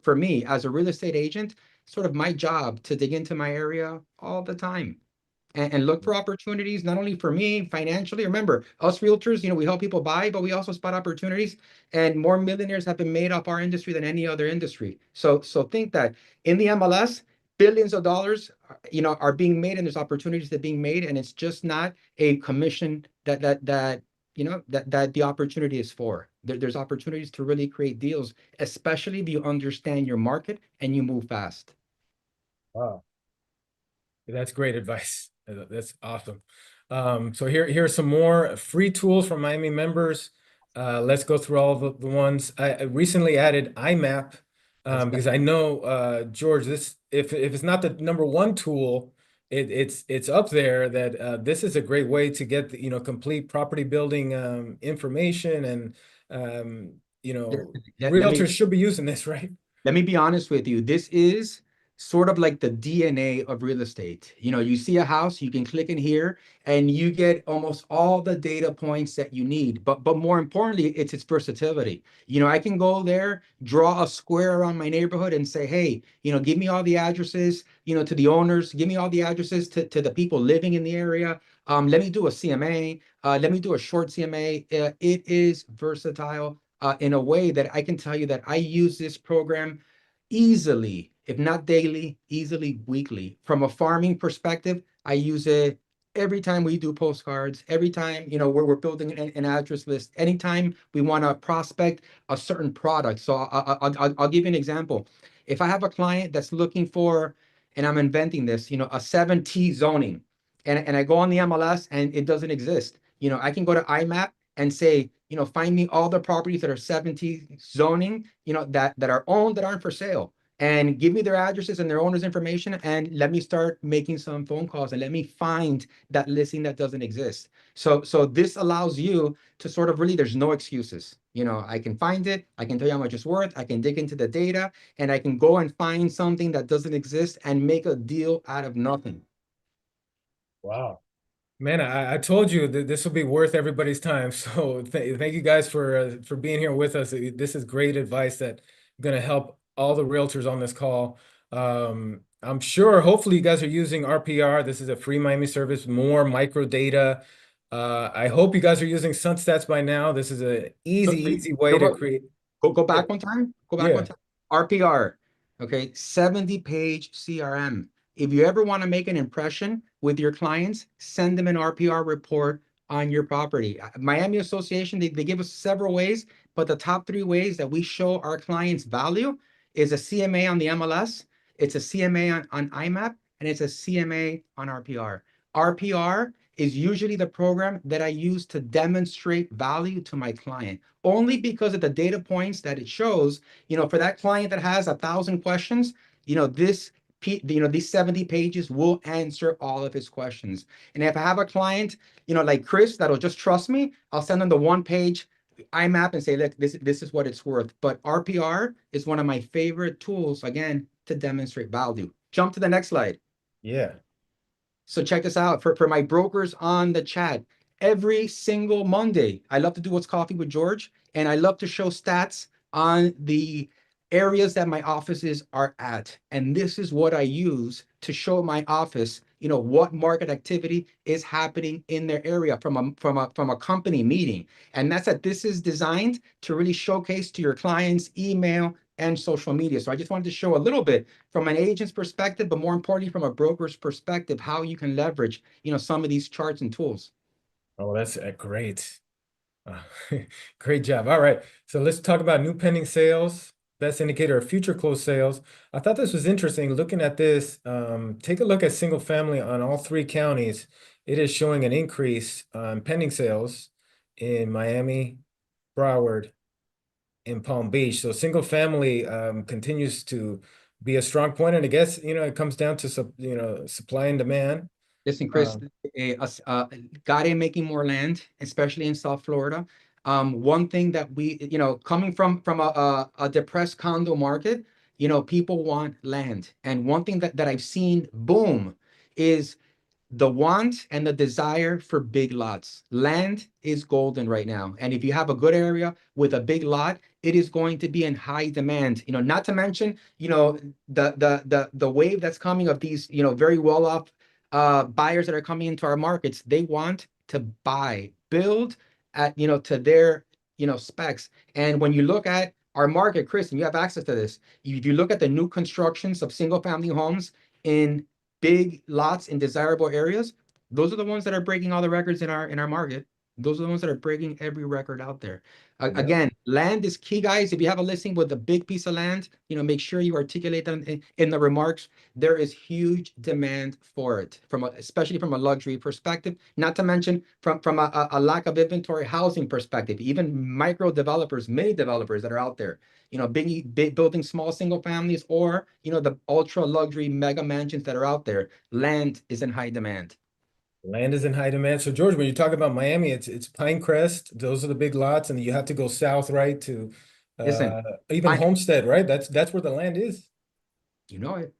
for me, as a real estate agent, sort of my job to dig into my area all the time and look for opportunities, not only for me financially. Remember, us realtors, we help people buy, but we also spot opportunities. And more millionaires have been made off our industry than any other industry. So think that in the MLS, billions of dollars, are being made, and there's opportunities that are being made, and it's just not a commission that the opportunity is for. There's opportunities to really create deals, especially if you understand your market and you move fast. Wow. That's great advice. That's awesome. So here's some more free tools from Miami members. Let's go through all the ones. I recently added IMAP That's because I know George, this if it's not the number one tool, it's up there that this is a great way to get complete property building information and let me realtors should be using this, right? Let me be honest with you. This is sort of like the DNA of real estate. You see a house, you can click in here and you get almost all the data points that you need. But more importantly, it's its versatility. I can go there, draw a square around my neighborhood and say, hey, give me all the addresses, to the owners, give me all the addresses to the people living in the area. Let me do a CMA. Let me do a short CMA. It is versatile in a way that I can tell you that I use this program easily, if not daily, easily weekly. From a farming perspective, I use it every time we do postcards, every time, we're building an address list, anytime we want to prospect a certain product. So I'll give you an example. If I have a client that's looking for, and I'm inventing this, a 7T zoning, and I go on the MLS and it doesn't exist, I can go to IMAP and say, find me all the properties that are 7T zoning, that are owned that aren't for sale, and give me their addresses and their owners' information, and let me start making some phone calls and let me find that listing that doesn't exist. So this allows you to sort of really, there's no excuses. I can find it, I can tell you how much it's worth, I can dig into the data, and I can go and find something that doesn't exist and make a deal out of nothing. Wow. Man, I told you that this will be worth everybody's time. So thank you guys for being here with us. This is great advice that going to help all the realtors on this call. I'm sure, hopefully, you guys are using RPR. This is a free Miami service, more micro data. I hope you guys are using SunStats by now. This is an So, easy way to no, create. go Yeah, back one time. Go back one yeah. time. RPR, okay, 70-page CRM. If you ever want to make an impression with your clients, send them an RPR report on your property. Miami Association, they give us several ways, but the top three ways that we show our clients value is a CMA on the MLS, it's a CMA on IMAP, and it's a CMA on RPR. RPR is usually the program that I use to demonstrate value to my client only because of the data points that it shows. For that client that has 1,000 questions, these 70 pages will answer all of his questions. And if I have a client, like Chris, that'll just trust me, I'll send them the one-page IMAP and say, look, this is what it's worth. But RPR is one of my favorite tools, again, to demonstrate value. Jump to the next slide. Yeah. So check this out for my brokers on the chat. Every single Monday, I love to do what's coffee with George, and I love to show stats on the areas that my offices are at. And this is what I use to show my office, what market activity is happening in their area from a company meeting. And that's that this is designed to really showcase to your clients email and social media. So I just wanted to show a little bit from an agent's perspective, but more importantly, from a broker's perspective, how you can leverage, some of these charts and tools. Oh, that's great. Uh, Great job. All right. So let's talk about new pending sales, best indicator of future closed sales. I thought this was interesting. Looking at this, take a look at single family on all three counties. It is showing an increase on pending sales in Miami, Broward, and Palm Beach. So single family continues to be a strong point. And I guess, it comes down to, supply and demand. Listen, Chris, Um, got in making more land, especially in South Florida. One thing that we, coming from a depressed condo market, people want land. And one thing that I've seen boom is the want and the desire for big lots. Land is golden right now. And if you have a good area with a big lot, it is going to be in high demand. Not to mention, the wave that's coming of these, very well-off buyers that are coming into our markets. They want to buy, build at, to their, specs. And when you look at our market, Chris, and you have access to this, if you look at the new constructions of single family homes in big lots in desirable areas, those are the ones that are breaking all the records in our market. Those are the ones that are breaking every record out there. yep. Again, land is key, guys. If you have a listing with a big piece of land, make sure you articulate them in the remarks. There is huge demand for it, especially from a luxury perspective. Not to mention from a lack of inventory housing perspective. Even micro developers, mini developers that are out there, big building small single families, or the ultra luxury mega mansions that are out there. Land is in high demand. Land is in high demand. So George, when you talk about Miami, it's Pinecrest. Those are the big lots, and you have to go south, right, to Listen, uh even I Homestead, right? That's where the land is. you know it,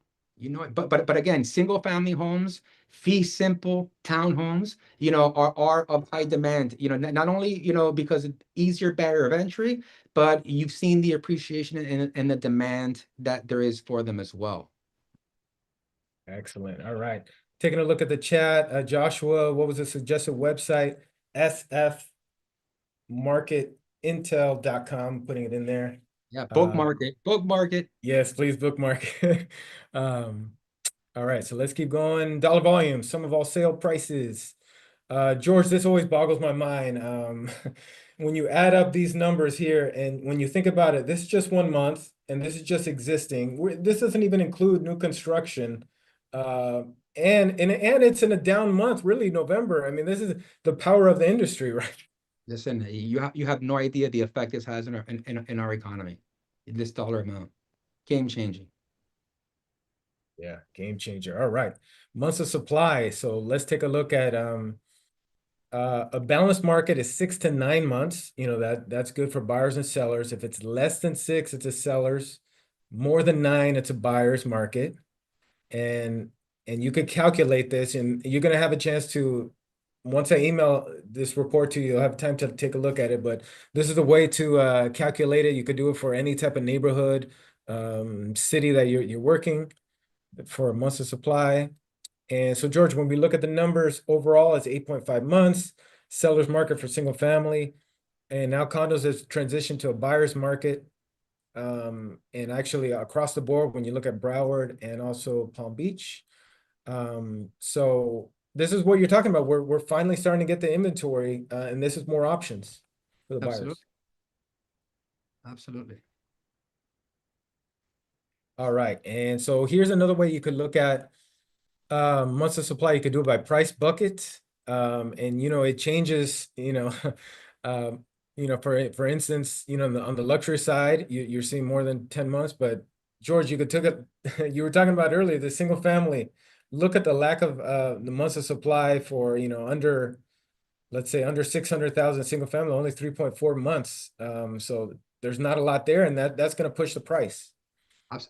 but again, single family homes, fee simple townhomes, are of high demand. Not only because it's easier barrier of entry, but you've seen the appreciation and the demand that there is for them as well. Excellent. All right. Taking a look at the chat, Joshua, what was the suggested website? sfmarketintel.com, putting it in there. Yeah, Uh, bookmark it. yes, please bookmark. Um, all right, so let's keep going. Dollar volume, sum of all sale prices. George, this always boggles my mind. When you add up these numbers here, and when you think about it, this is just 1 month, and this is just existing. This doesn't even include new construction. Uh, and it's in a down month, really, November. I mean, this is the power of the industry, right? Listen, you have no idea the effect this has in our economy. This dollar amount, game changing. Yeah, game changer. All right. Months of supply. So let's take a look at A balanced market is 6 to 9 months. You know, that's good for buyers and sellers. If it's less than six, it's a seller's. More than nine, it's a buyer's market. And you could calculate this, and you're gonna have a chance to, once I email this report to you, you'll have time to take a look at it. But this is a way to calculate it. You could do it for any type of neighborhood, city that you're working for months of supply. And so, George, when we look at the numbers overall, it's 8.5 months. Seller's market for single family, and now condos has transitioned to a buyer's market. And actually across the board, when you look at Broward and also Palm Beach. So this is what you're talking about. We're finally starting to get the inventory, and this is more options for the Absolutely. buyers. Absolutely. All right. And so here's another way you could look at months of supply. You could do it by price bucket. And it changes, um, for instance, on the luxury side, you're seeing more than 10 months. But George, you could take it, you were talking about earlier, the single family. Look at the lack of the months of supply for, under, let's say under 600,000 single family, only 3.4 months. So there's not a lot there, and that's going to push the price.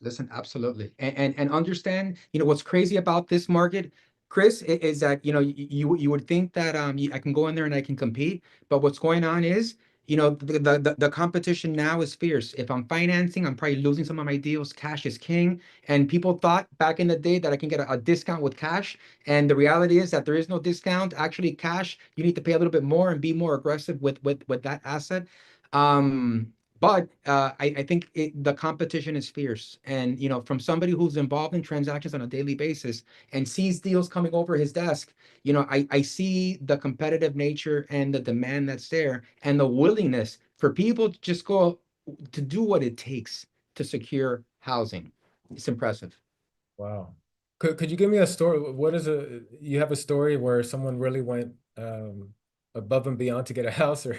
Listen, absolutely. And understand, what's crazy about this market, Chris, is that, you would think that I can go in there and I can compete, but what's going on is, the competition now is fierce. If I'm financing, I'm probably losing some of my deals. Cash is king. And people thought back in the day that I can get a discount with cash. And the reality is that there is no discount. Actually, cash, you need to pay a little bit more and be more aggressive with that asset. Um, but I think the competition is fierce. And, from somebody who's involved in transactions on a daily basis and sees deals coming over his desk, I see the competitive nature and the demand that's there and the willingness for people to just go to do what it takes to secure housing. It's impressive. Wow. Could you give me a story? You have a story where someone really went above and beyond to get a house, or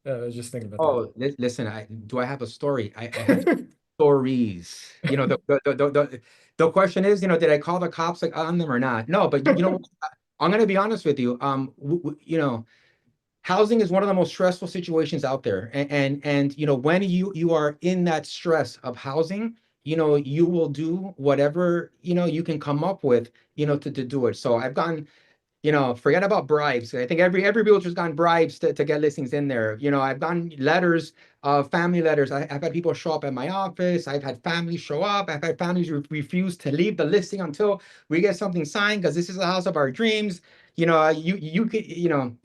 I was just thinking about that. Oh, listen, do I have a story? I have stories. The question is, did I call the cops like on them or not? No, but what? I'm going to be honest with you. Housing is one of the most stressful situations out there. And when you are in that stress of housing, you will do whatever, you can come up with, to do it. So I've gone, forget about bribes. I think every realtor's gotten bribes to get listings in there. I've gotten letters, family letters. I've had people show up at my office. I've had families show up. I've had families refuse to leave the listing until we get something signed because this is the house of our dreams. You could,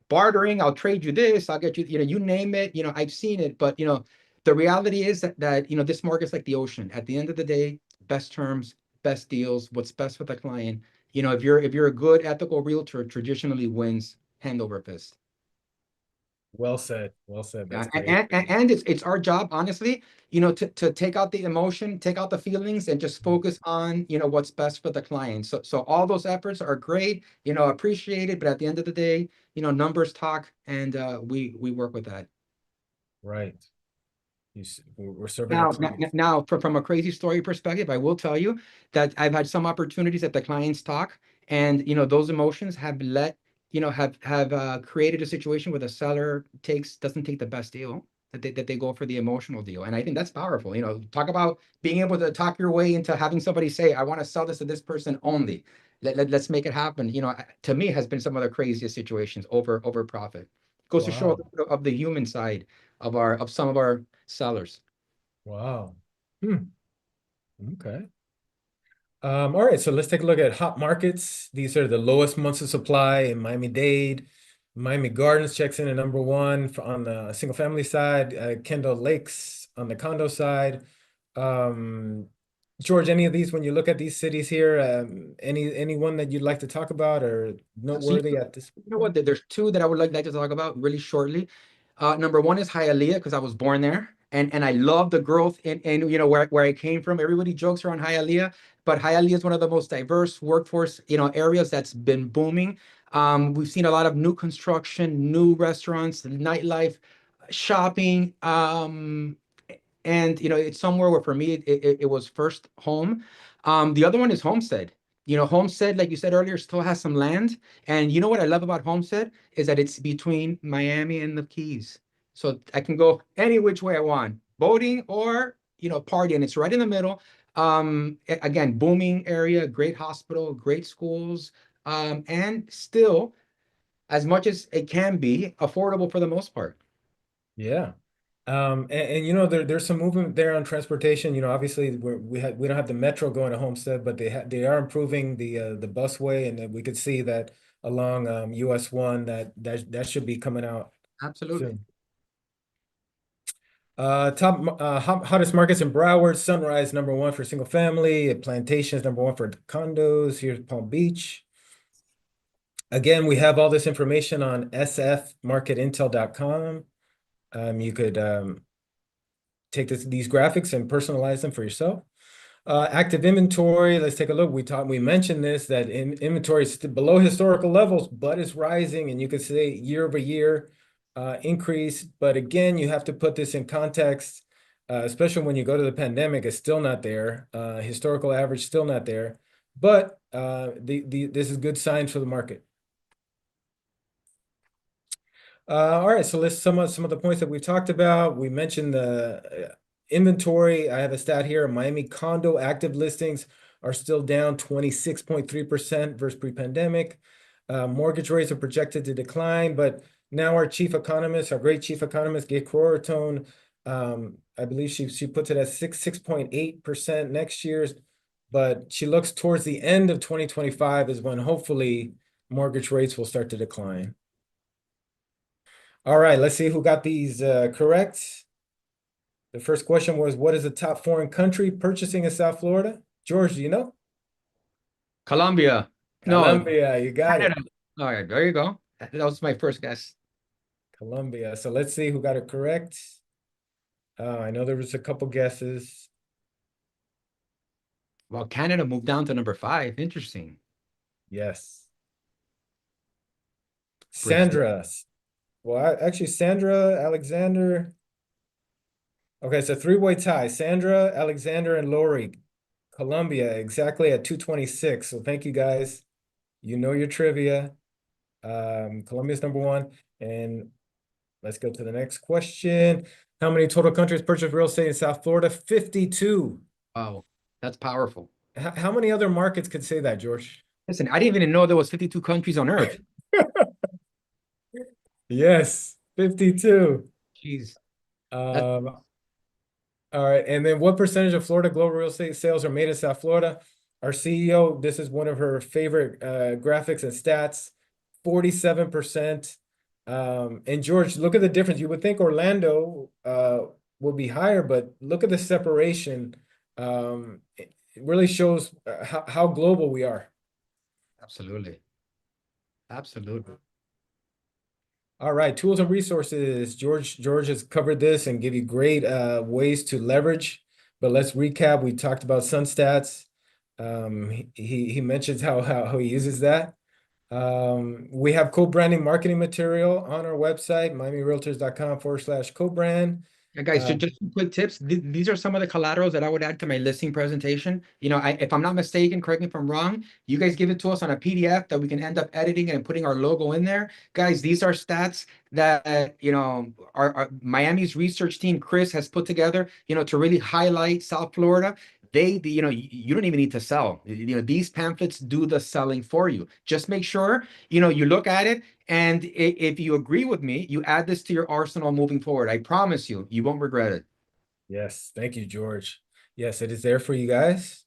bartering, I'll trade you this, I'll get you, you name it, I've seen it. But the reality is that this market's like the ocean. At the end of the day, best terms, best deals, what's best for the client. If you're a good ethical realtor, traditionally wins hand over fist. Well said. Well said. Yeah, That's and, great. and, and it's our job, honestly, to take out the emotion, take out the feelings, and just focus on, what's best for the client. So all those efforts are great, appreciated, but at the end of the day, numbers talk, and we work with that. Right. We're serving our clients. Now, from a crazy story perspective, I will tell you that I've had some opportunities that the clients talk, and those emotions have created a situation where the seller doesn't take the best deal, that they go for the emotional deal. And I think that's powerful. Talk about being able to talk your way into having somebody say, I want to sell this to this person only. Let's make it happen. To me, has been some of the craziest situations over profit. Goes to show a Wow. little bit of the human side of some of our sellers. Wow. Hmm. Okay. All right, so let's take a look at hot markets. These are the lowest months of supply in Miami-Dade. Miami Gardens checks in at number one on the single family side, Kendall Lakes on the condo side. Um, George, any of these, when you look at these cities here, any one that you'd like to talk about or So noteworthy at this you know what? point? There's two that I would like to talk about really shortly. Number one is Hialeah because I was born there, and I love the growth in where I came from. Everybody jokes around Hialeah, but Hialeah is one of the most diverse workforce areas that's been booming. We've seen a lot of new construction, new restaurants, nightlife, shopping. And it's somewhere where for me it was first home. The other one is Homestead. Homestead, like you said earlier, still has some land. And you know what I love about Homestead is that it's between Miami and the Keys. So I can go any which way I want, boating or, party, and it's right in the middle. Again, booming area, great hospital, great schools, and still, as much as it can be, affordable for the most part. Yeah. And there's some movement there on transportation. Obviously we don't have the metro going to Homestead, but they are improving the busway, and then we could see that along US 1 that should be coming out Absolutely. soon. Hottest markets in Broward: Sunrise #1 for single family, Plantations #1 for condos. Here's Palm Beach. Again, we have all this information on sfmarketintel.com. You could take these graphics and personalize them for yourself. Active inventory, let's take a look. We mentioned this, that inventory is below historical levels, but it's rising, and you could say year over year increase. But again, you have to put this in context, especially when you go to the pandemic, it's still not there. Historical average still not there, but this is good signs for the market. All right, so let's sum up some of the points that we've talked about. We mentioned the inventory. I have a stat here. Miami condo active listings are still down 26.3% versus pre-pandemic. Mortgage rates are projected to decline, but now our great chief economist, Gay Crorotone, I believe she puts it at 6.8% next year, but she looks towards the end of 2025 is when hopefully mortgage rates will start to decline. All right, let's see who got these correct. The first question was, what is the top foreign country purchasing in South Florida? George, do you know? Colombia. No, Colombia, you got Canada. it. All right, there you go. That was my first guess. Colombia. So let's see who got it correct. I know there was a couple guesses. Well, Canada moved down to number 5. Interesting. Yes. Brazil. Sandra. Well, actually, Sandra, Alexander. Okay, so three-way tie. Sandra, Alexander, and Lori. Colombia, exactly at 226. So thank you, guys. You know your trivia. Colombia's #1. And let's go to the next question. How many total countries purchase real estate in South Florida? 52. Wow, that's powerful. How many other markets could say that, George? Listen, I didn't even know there was 52 countries on Earth. Yes, 52. Jeez, that's Um, all right. And then what percentage of Florida global real estate sales are made in South Florida? Our CEO, this is one of her favorite graphics and stats, 47%. And George, look at the difference. You would think Orlando would be higher, but look at the separation. It really shows how global we are. absolutely. Absolutely. All right, tools and resources. George has covered this and give you great ways to leverage. But let's recap. We talked about SunStats. He mentions how he uses that. We have co-branding marketing material on our website, miamirealtors.com/co-brand. Yeah, guys, just some quick tips. These are some of the collaterals that I would add to my listing presentation. If I'm not mistaken, correct me if I'm wrong, you guys give it to us on a PDF that we can end up editing and putting our logo in there. Guys, these are stats that, our Miami's research team, Chris, has put together, to really highlight South Florida. You don't even need to sell. These pamphlets do the selling for you. Just make sure, you look at it, and if you agree with me, you add this to your arsenal moving forward. I promise you, you won't regret it. Yes, thank you, George. Yes, it is there for you guys.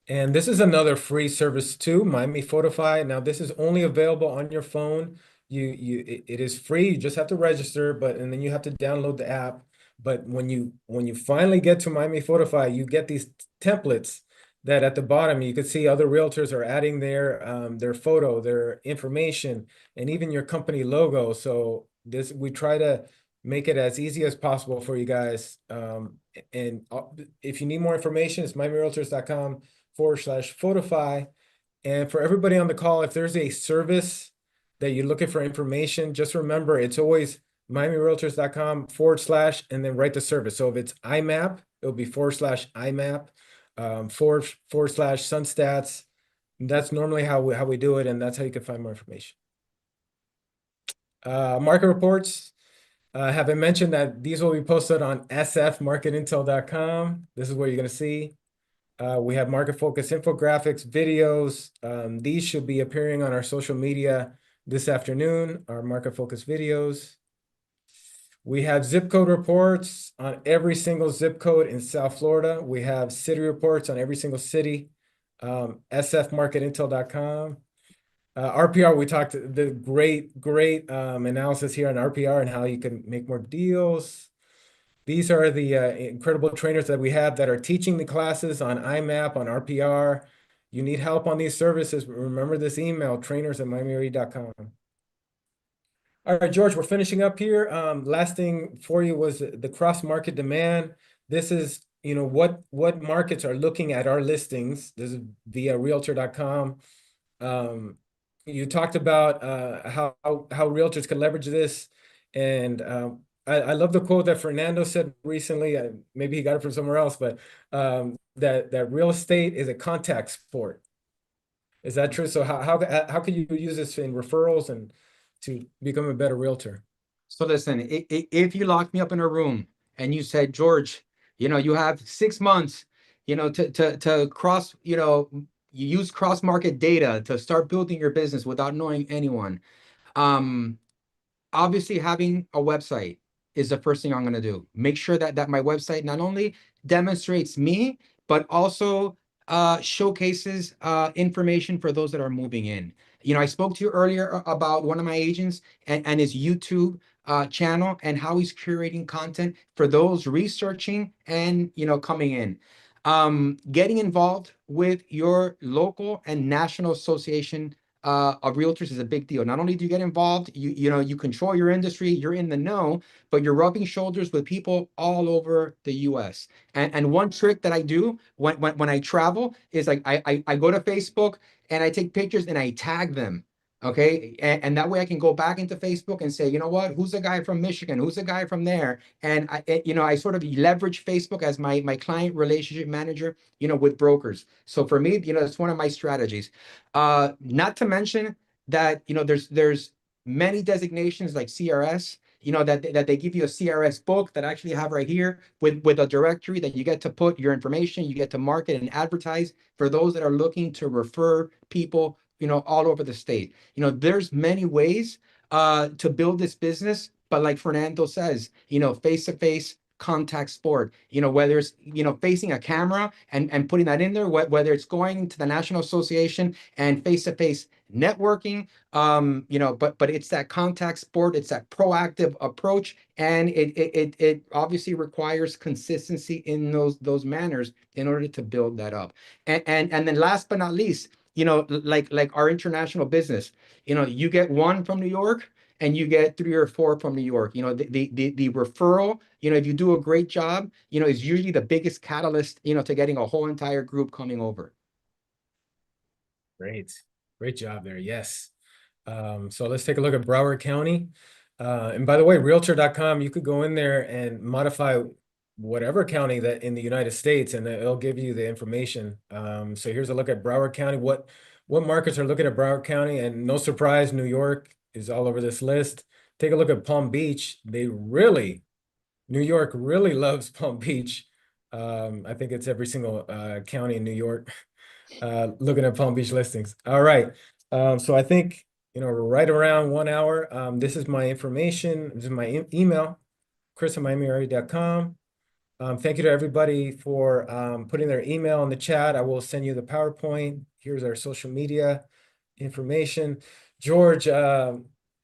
And this is another free service too, Miami Photify. Now, this is only available on your phone. It is free. You just have to register, and then you have to download the app. But when you finally get to Miami Photify, you get these templates that at the bottom you can see other realtors are adding their photo, their information, and even your company logo. So we try to make it as easy as possible for you guys. And if you need more information, it's miamirealtors.com/photify. And for everybody on the call, if there's a service that you're looking for information, just remember it's always miamirealtors.com/ and then write the service. So if it's IMAP, it'll be /IMAP, /sunstats, That's normally how we do it, and that's how you can find more information. Market reports. Have I mentioned that these will be posted on sfmarketintel.com? This is where you're going to see. We have market focus infographics, videos. These should be appearing on our social media this afternoon, our market focus videos. We have zip code reports on every single zip code in South Florida. We have city reports on every single city, sfmarketintel.com. RPR, we talked the great analysis here on RPR and how you can make more deals. These are the incredible trainers that we have that are teaching the classes on IMAP, on RPR. You need help on these services, remember this email, trainers@miamiread.com. All right, George, we're finishing up here. Last thing for you was the cross-market demand. This is, what markets are looking at our listings. This is via realtor.com. You talked about how realtors can leverage this. And I love the quote that Fernando said recently. Maybe he got it from somewhere else, but that real estate is a contact sport. Is that true? So how can you use this in referrals and to become a better realtor? So listen, if you locked me up in a room and you said, George, you have 6 months, to cross, you use cross market data to start building your business without knowing anyone. Um, Obviously having a website is the first thing I'm going to do. Make sure that my website not only demonstrates me, but also showcases information for those that are moving in. I spoke to you earlier about one of my agents and his YouTube channel and how he's curating content for those researching and coming in. Getting involved with your local and national association of realtors is a big deal. Not only do you get involved, you control your industry, you're in the know, but you're rubbing shoulders with people all over the US. And one trick that I do when I travel is like I go to Facebook and I take pictures and I tag them. Okay. And that way I can go back into Facebook and say, you know what, who's the guy from Michigan? Who's the guy from there? And I sort of leverage Facebook as my client relationship manager, with brokers. So for me, it's one of my strategies. Not to mention that there's many designations like CRS, that they give you a CRS book that I actually have right here with a directory that you get to put your information, you get to market and advertise for those that are looking to refer people, all over the state. There's many ways to build this business, but like Fernando says, face-to-face contact sport, whether it's facing a camera and putting that in there, whether it's going to the National Association and face-to-face networking, but it's that contact sport, it's that proactive approach, and it obviously requires consistency in those manners in order to build that up. And then last but not least, like our international business, you get one from New York and you get 3 or 4 from New York. The referral, if you do a great job, is usually the biggest catalyst, to getting a whole entire group coming over. Great. Great job there. Yes. So let's take a look at Broward County. And by the way, realtor.com, you could go in there and modify whatever county that in the United States, and it'll give you the information. So here's a look at Broward County. What markets are looking at Broward County? And no surprise, New York is all over this list. Take a look at Palm Beach. New York really loves Palm Beach. I think it's every single county in New York looking at Palm Beach listings. All right. So I think, right around 1 hour. This is my information. This is my email, chris@miamiarea.com. Thank you to everybody for putting their email in the chat. I will send you the PowerPoint. Here's our social media information. George,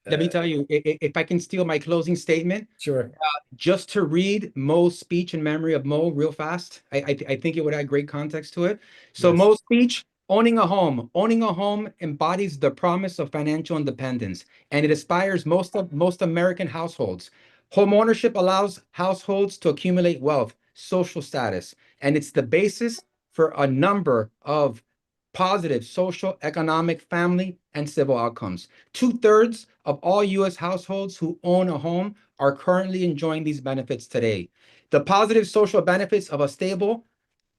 Let me tell you, if I can steal my closing statement, sure. just to read Mo's speech in memory of Mo real fast, I think it would add great context to it. So Yes. Mo's speech, owning a home. Owning a home embodies the promise of financial independence, and it inspires most American households. Home ownership allows households to accumulate wealth, social status, and it's the basis for a number of positive social, economic, family, and civil outcomes. 2/3 of all US households who own a home are currently enjoying these benefits today. The positive social benefits of a stable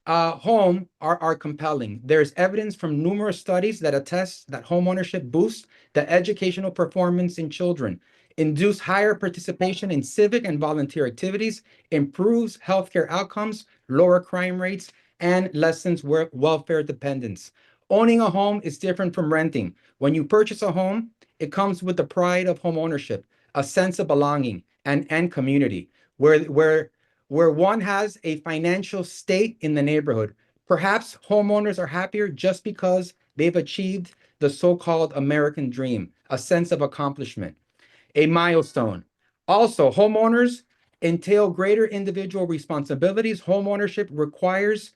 home are compelling. There's evidence from numerous studies that attest that home ownership boosts the educational performance in children, induce higher participation in civic and volunteer activities, improves healthcare outcomes, lower crime rates, and lessens welfare dependence. Owning a home is different from renting. When you purchase a home, it comes with the pride of home ownership, a sense of belonging and community, where one has a financial stake in the neighborhood. Perhaps homeowners are happier just because they've achieved the so-called American dream, a sense of accomplishment, a milestone. Also, homeowners entail greater individual responsibilities. Homeownership requires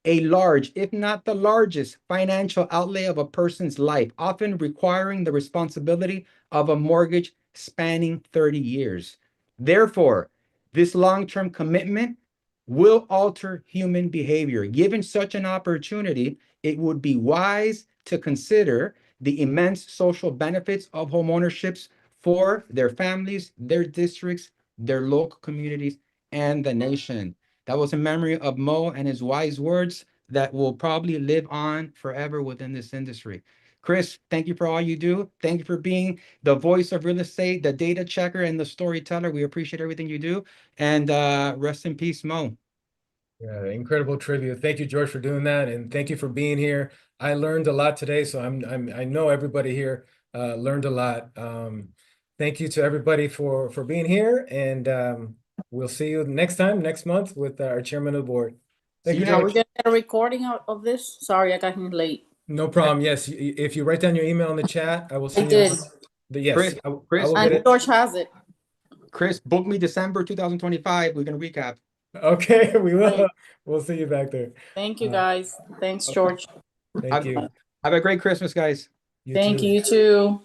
a large, if not the largest, financial outlay of a person's life, often requiring the responsibility of a mortgage spanning 30 years. Therefore, this long-term commitment will alter human behavior. Given such an opportunity, it would be wise to consider the immense social benefits of homeownerships for their families, their districts, their local communities, and the nation. That was in memory of Mo and his wise words that will probably live on forever within this industry. Chris, thank you for all you do. Thank you for being the voice of real estate, the data checker, and the storyteller. We appreciate everything you do. And rest in peace, Mo. Yeah, incredible trivia. Thank you, George, for doing that, and thank you for being here. I learned a lot today, so I know everybody here learned a lot. Thank you to everybody for being here, and we'll see you next time, next month, with our chairman of the board. Thank See you, you Are next. we George. gonna get a recording of this? Sorry, I got here late. No problem. Yes, if you write down your email in the chat, I will I send you did. yes, Chris, I Chris, will get And it. George has it. Chris, book me December 2025. We're gonna recap. Okay, we will. Great. We'll see you back there. Thank you, Uh, guys. Thanks, Okay. George. thank Have, you. have a great Christmas, guys. You Thank too. you, you too.